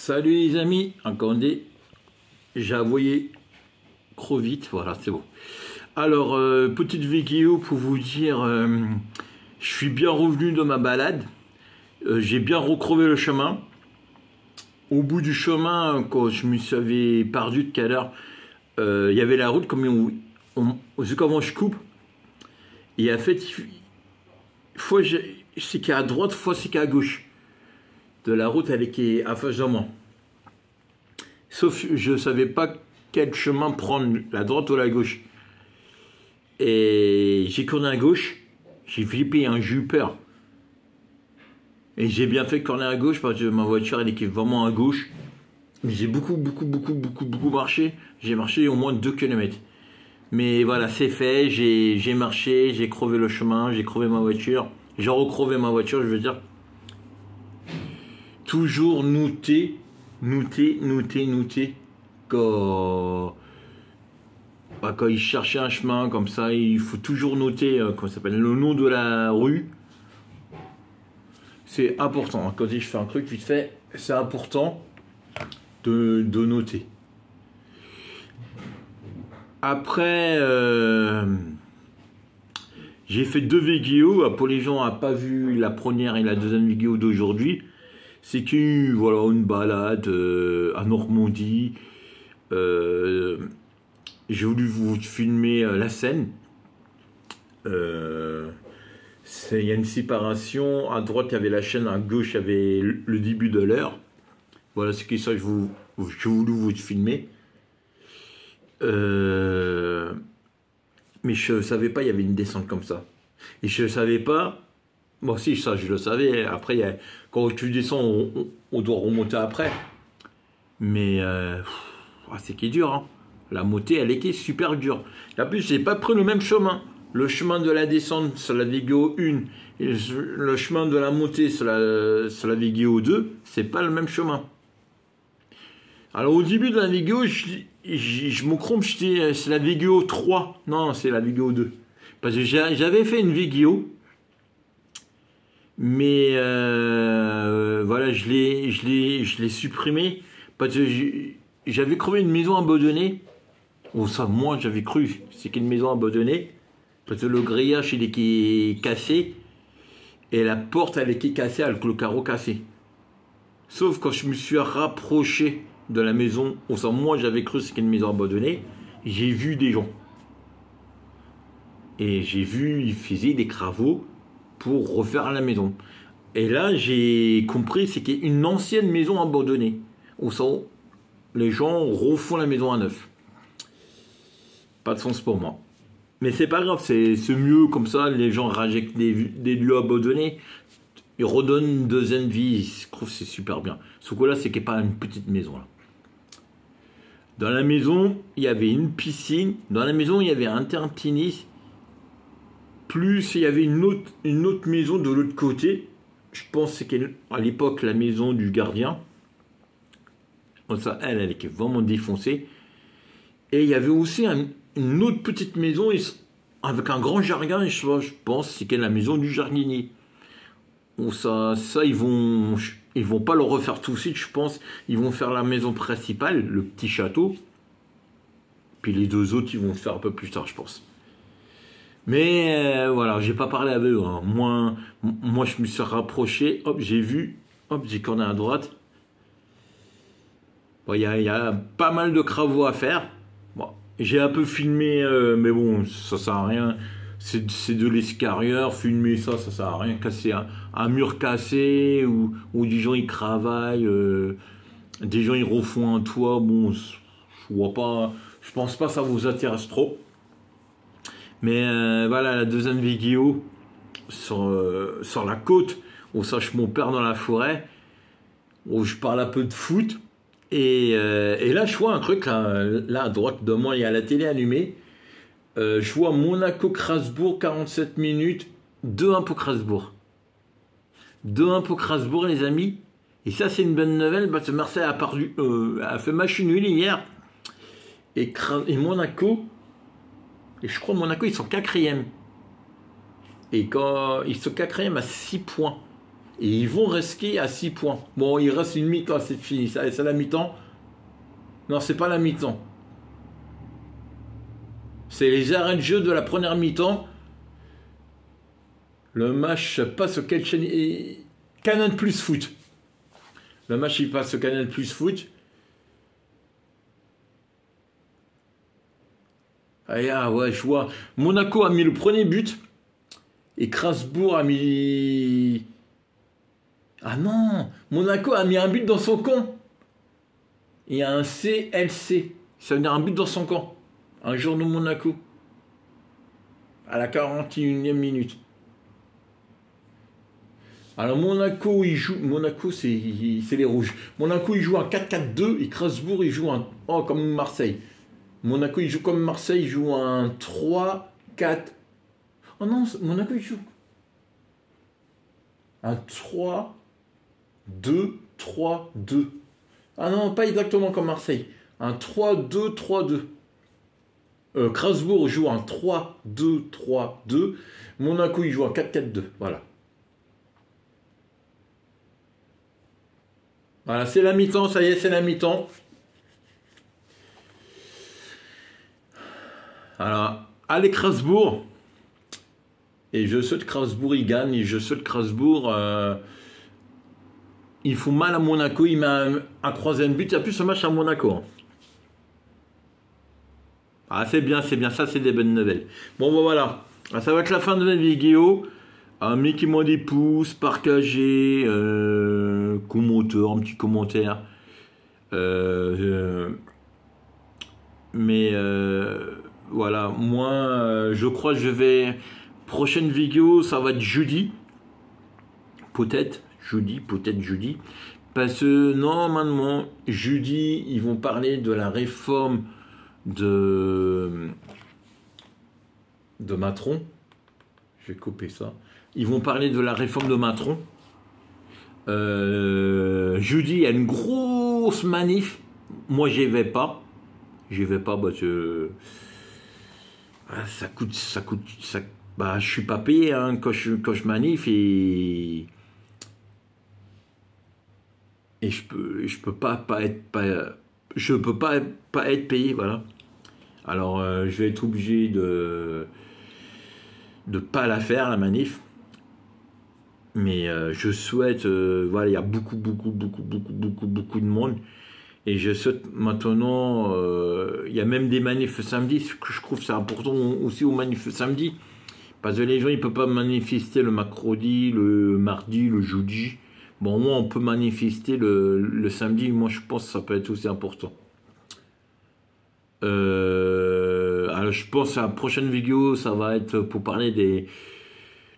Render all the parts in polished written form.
Salut les amis, attendez, j'ai envoyé trop vite, voilà c'est bon. Alors, petite vidéo pour vous dire, je suis bien revenu de ma balade, j'ai bien recrevé le chemin. Au bout du chemin, quand je me suis perdu tout à l'heure, il y avait la route, comme comment je coupe, et en fait, fois c'est qu'il y a à droite, fois c'est qu'il y a à gauche de la route, elle est qui est à face de moi. Sauf que je ne savais pas quel chemin prendre, la droite ou la gauche. Et j'ai tourné à gauche, j'ai flippé, hein, j'ai eu peur. Et j'ai bien fait de tourner à gauche parce que ma voiture elle est vraiment à gauche. Mais j'ai beaucoup marché. J'ai marché au moins 2 km. Mais voilà, c'est fait, j'ai marché, j'ai crevé le chemin, j'ai crevé ma voiture. J'ai recrevé ma voiture, je veux dire. Toujours noter quand il cherchait un chemin comme ça, il faut toujours noter comment ça s'appelle, le nom de la rue. C'est important. Quand je fais un truc vite fait, c'est important de noter. Après, j'ai fait 2 vidéos. Pour les gens n'ont pas vu la première et la deuxième vidéo d'aujourd'hui. C'est que voilà, une balade à Normandie. J'ai voulu vous filmer la Seine. Il y a une séparation. À droite, il y avait la Seine. À gauche, il y avait le début de l'heure. Voilà, c'est que ça, j'ai voulu vous filmer. Mais je ne savais pas, il y avait une descente comme ça. Et je ne savais pas. Bon, si, ça, je le savais. Après, quand tu descends, on doit remonter après. Mais c'est qui est dur. Hein. La montée, elle était super dure. Et en plus, j'ai pas pris le même chemin. Le chemin de la descente sur la vidéo 1 et le chemin de la montée sur la vidéo 2, c'est pas le même chemin. Alors, au début de la vidéo, je me trompe, c'est la vidéo 3. Non, c'est la vidéo 2. Parce que j'avais fait une vidéo. Mais voilà, je l'ai supprimé parce que j'avais crevé une maison abandonnée. Oh ça, moi j'avais cru, c'est qu'une maison abandonnée parce que le grillage il est cassé et la porte elle est cassée avec le carreau cassé. Sauf quand je me suis rapproché de la maison, oh ça, moi j'avais cru c'est qu'une maison abandonnée. J'ai vu des gens et j'ai vu ils faisaient des travaux pour refaire la maison. Et là, j'ai compris, c'est qu'il y a une ancienne maison abandonnée. Où ça, les gens refont la maison à neuf. Pas de sens pour moi. Mais c'est pas grave, c'est mieux comme ça, les gens rajectent des lieux abandonnés. Ils redonnent une deuxième vie, je trouve que c'est super bien. Ce coup-là, c'est qu'il n'y a pas une petite maison. Là. Dans la maison, il y avait une piscine. Dans la maison, il y avait un terrain de tennis. Plus il y avait une autre maison de l'autre côté. Je pense que c'est à l'époque la maison du gardien. Ça, elle était vraiment défoncée. Et il y avait aussi une autre petite maison avec un grand jardin. Je pense que c'est la maison du jardinier. Bon, ça ils vont pas le refaire tout de suite, je pense. Ils vont faire la maison principale, le petit château. Puis les 2 autres, ils vont le faire un peu plus tard, je pense. Mais voilà, j'ai pas parlé avec eux. Hein. Moi, je me suis rapproché. Hop, j'ai vu. Hop, j'ai tourné à droite. Bon, il y a pas mal de travaux à faire. Bon, j'ai un peu filmé, mais bon, ça sert à rien. C'est de l'extérieur. Filmer ça sert à rien. Casser un mur cassé ou des gens ils travaillent. Des gens ils refont un toit. Bon, je vois pas. Je pense pas que ça vous intéresse trop. Mais voilà, la deuxième vidéo sur la côte, où ça je mon père dans la forêt, où je parle un peu de foot. Et là, je vois un truc, là à droite de moi, il y a la télé allumée. Je vois Monaco-Crasbourg, 47 minutes, 2-1 pour Crasbourg. 2-1 pour Crasbourg, les amis. Et ça, c'est une bonne nouvelle, parce que Marseille a fait match nul hier. Et Monaco... Et je crois Monaco, ils sont 4e. Et quand ils sont 4e à 6 points. Et ils vont rester à 6 points. Bon, il reste une mi-temps, c'est fini. C'est la mi-temps. Non, c'est pas la mi-temps. C'est les arrêts de jeu de la première mi-temps. Le match passe au quelle chaîne Canal Plus Foot. Le match, il passe au Canal Plus Foot. Ah ouais, je vois. Monaco a mis le premier but. Et Strasbourg a mis... Ah non, Monaco a mis un but dans son camp. Il y a un CLC. Ça veut dire un but dans son camp. Un jour de Monaco. À la 41e minute. Alors Monaco, il joue... Monaco, c'est les rouges. Monaco, il joue un 4-4-2 et Strasbourg, il joue un... Oh, comme Marseille. Monaco, il joue comme Marseille, il joue un 3-4... Oh non, Monaco, il joue... Un 3-2-3-2. Ah non, pas exactement comme Marseille. Un 3-2-3-2. Strasbourg joue un 3-2-3-2. Monaco, il joue un 4-4-2. Voilà. Voilà, c'est la mi-temps, ça y est, c'est la mi-temps. Alors, allez Strasbourg. Et je souhaite que Strasbourg, il gagne. Et je souhaite que Strasbourg... il fout mal à Monaco. Il met un troisième but. Il n'y a plus ce match à Monaco. Hein. Ah, c'est bien, c'est bien. Ça, c'est des bonnes nouvelles. Bon, ben voilà. Ça va être la fin de la vidéo. Mettez-moi des pouces, partagez, commentaire, un petit commentaire. Voilà, moi, je crois que je vais... Prochaine vidéo, ça va être jeudi. Peut-être jeudi. Parce que normalement, jeudi, ils vont parler de la réforme de Macron. Je vais couper ça. Ils vont parler de la réforme de Macron. Jeudi, il y a une grosse manif. Moi, j'y vais pas. Parce que ça coûte. Bah, je suis pas payé hein, quand je manif et je peux pas être payé, voilà. Alors, je vais être obligé de pas la faire, la manif. Mais je souhaite, voilà, il y a beaucoup de monde. Et je souhaite maintenant, il y a même des manifs samedi, ce que je trouve c'est important aussi aux manifs samedi. Parce que les gens, ils ne peuvent pas manifester le mercredi, le mardi, le jeudi. Bon, moi, on peut manifester le samedi. Moi, je pense que ça peut être aussi important. Alors, je pense à la prochaine vidéo, ça va être pour parler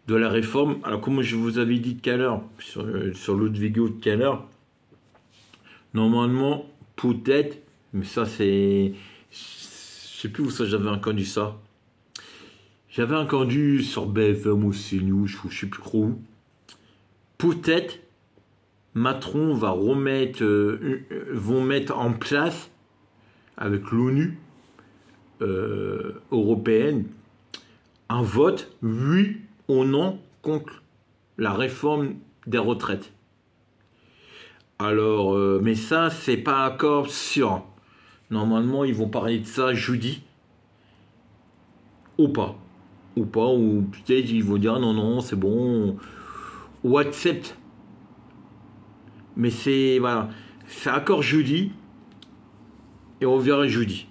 de la réforme. Alors, comme je vous avais dit tout à l'heure, sur l'autre vidéo tout à l'heure, normalement, peut-être, mais ça, c'est... Je sais plus où ça, j'avais entendu ça. J'avais entendu sur BFM ou CNews, je ne sais plus trop où. Peut-être Macron va vont mettre en place avec l'ONU européenne un vote oui ou non contre la réforme des retraites. Alors, mais ça, c'est pas encore sûr. Normalement, ils vont parler de ça jeudi ou pas. Ou peut-être ils vont dire non, c'est bon, ou accepte. Mais c'est, voilà, c'est encore jeudi, et on verra jeudi.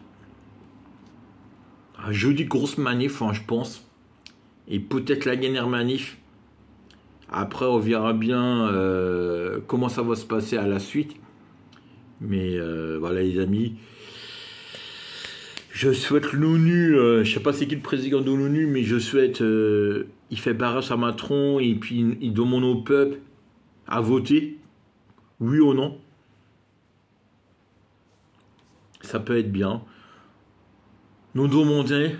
Jeudi, grosse manif, hein, je pense, et peut-être la dernière manif. Après, on verra bien comment ça va se passer à la suite. Mais voilà les amis. Je souhaite l'ONU, je ne sais pas c'est qui le président de l'ONU, mais je souhaite, il fait barrage à Macron et puis il demande au peuple à voter, oui ou non. Ça peut être bien. Nous demander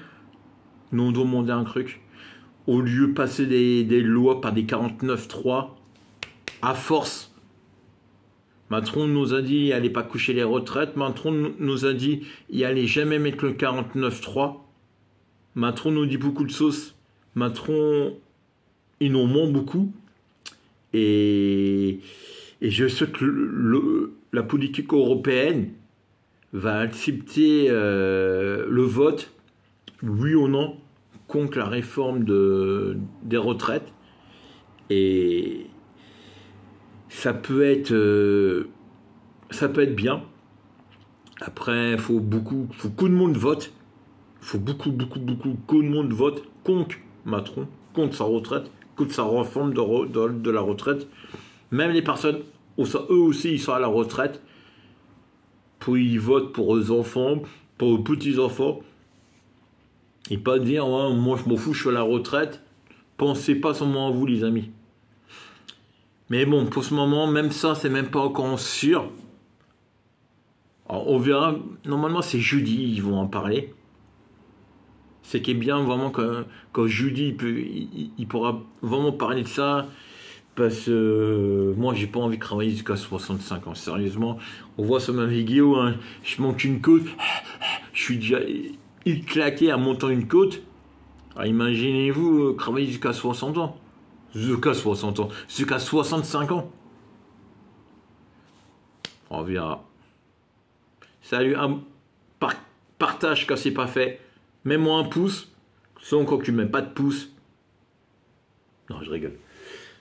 un truc. Au lieu de passer des lois par des 49.3, à force. Macron nous a dit il n'allait pas coucher les retraites. Macron nous a dit il n'allait jamais mettre le 49.3. Macron nous dit beaucoup de choses. Macron, il nous ment beaucoup. Et, et je sais que la politique européenne va accepter le vote, oui ou non, contre la réforme des retraites. Et ça peut être bien. Après, faut que tout le monde vote. Faut beaucoup que le monde vote contre Macron, contre sa retraite, contre sa réforme de la retraite. Même les personnes, eux aussi, ils sont à la retraite. Puis ils votent pour leurs enfants, pour leurs petits-enfants. Et pas dire, ouais, moi je m'en fous, je suis à la retraite. Pensez pas seulement à vous, les amis. Mais bon, pour ce moment, même ça, c'est même pas encore sûr. Alors, on verra. Normalement, c'est jeudi, ils vont en parler. C'est qui est bien vraiment quand jeudi, il pourra vraiment parler de ça. Parce que moi, j'ai pas envie de travailler jusqu'à 65 ans. Sérieusement, on voit sur ma vidéo, hein, je monte une côte. Je suis déjà claqué à montant une côte. Alors, imaginez-vous travailler jusqu'à 60 ans. Jusqu'à 60 ans. Jusqu'à 65 ans. On verra. Salut, partage quand c'est pas fait. Mets-moi un pouce. Sans quand tu mets pas de pouce. Non, je rigole.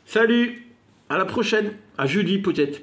Salut, à la prochaine. À jeudi peut-être.